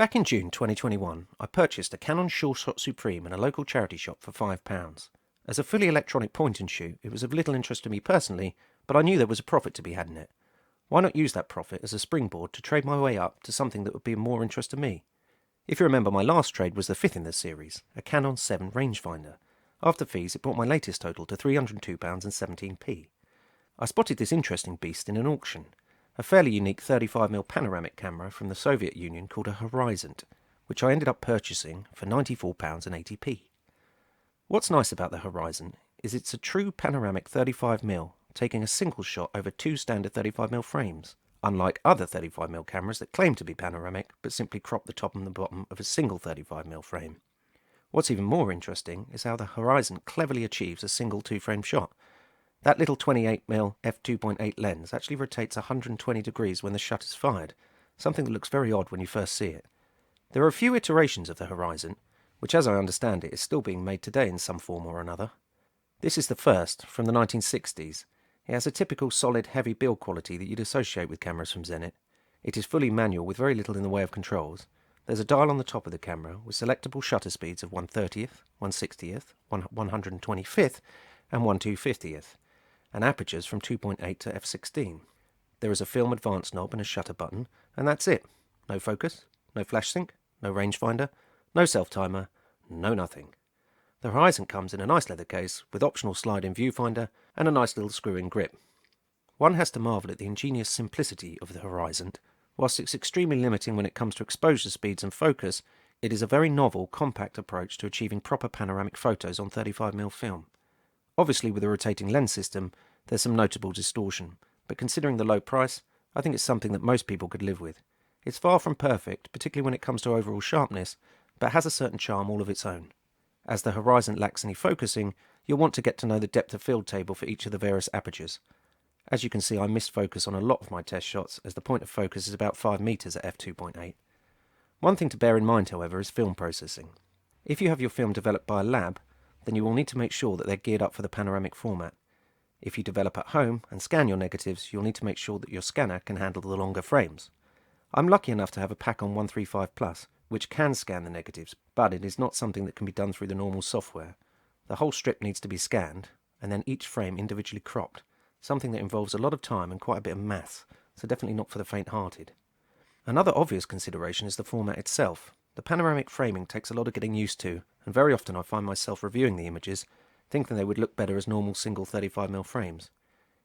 Back in June 2021, I purchased a Canon Sure Shot Supreme in a local charity shop for £5. As a fully electronic point and shoot, it was of little interest to me personally, but I knew there was a profit to be had in it. Why not use that profit as a springboard to trade my way up to something that would be of more interest to me? If you remember, my last trade was the fifth in this series, a Canon 7 rangefinder. After fees, it brought my latest total to £302.17. I spotted this interesting beast in an auction, a fairly unique 35mm panoramic camera from the Soviet Union called a Horizont, which I ended up purchasing for £94.80. What's nice about the Horizont is it's a true panoramic 35mm, taking a single shot over two standard 35mm frames, unlike other 35mm cameras that claim to be panoramic but simply crop the top and the bottom of a single 35mm frame. What's even more interesting is how the Horizont cleverly achieves a single two-frame shot. That little 28mm f2.8 lens actually rotates 120 degrees when the shutter's fired, something that looks very odd when you first see it. There are a few iterations of the Horizont, which as I understand it is still being made today in some form or another. This is the first, from the 1960s. It has a typical solid heavy build quality that you'd associate with cameras from Zenit. It is fully manual with very little in the way of controls. There's a dial on the top of the camera with selectable shutter speeds of 1/30th, 1/60th, 125th and 1/250th, and apertures from 2.8 to f16. There is a film advance knob and a shutter button, and that's it. No focus, no flash sync, no rangefinder, no self-timer, no nothing. The Horizont comes in a nice leather case with optional slide-in viewfinder and a nice little screw-in grip. One has to marvel at the ingenious simplicity of the Horizont. Whilst it's extremely limiting when it comes to exposure speeds and focus, it is a very novel, compact approach to achieving proper panoramic photos on 35mm film. Obviously, with a rotating lens system, there's some notable distortion, but considering the low price, I think it's something that most people could live with. It's far from perfect, particularly when it comes to overall sharpness, but has a certain charm all of its own. As the Horizont lacks any focusing, you'll want to get to know the depth of field table for each of the various apertures. As you can see, I missed focus on a lot of my test shots, as the point of focus is about 5 meters at f2.8. One thing to bear in mind, however, is film processing. If you have your film developed by a lab, then you will need to make sure that they're geared up for the panoramic format. If you develop at home and scan your negatives, you'll need to make sure that your scanner can handle the longer frames. I'm lucky enough to have a Pakon 135 Plus, which can scan the negatives, but it is not something that can be done through the normal software. The whole strip needs to be scanned, and then each frame individually cropped, something that involves a lot of time and quite a bit of maths, so definitely not for the faint-hearted. Another obvious consideration is the format itself. The panoramic framing takes a lot of getting used to, and very often I find myself reviewing the images, thinking they would look better as normal single 35mm frames.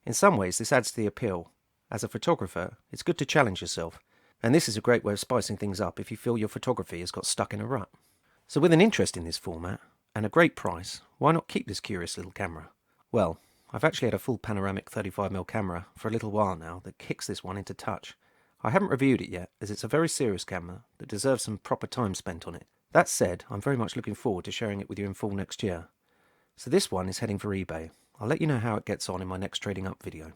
In some ways this adds to the appeal. As a photographer, it's good to challenge yourself, and this is a great way of spicing things up if you feel your photography has got stuck in a rut. So with an interest in this format, and a great price, why not keep this curious little camera? Well, I've actually had a full panoramic 35mm camera for a little while now that kicks this one into touch. I haven't reviewed it yet, as it's a very serious camera that deserves some proper time spent on it. That said, I'm very much looking forward to sharing it with you in full next year. So this one is heading for eBay. I'll let you know how it gets on in my next trading up video.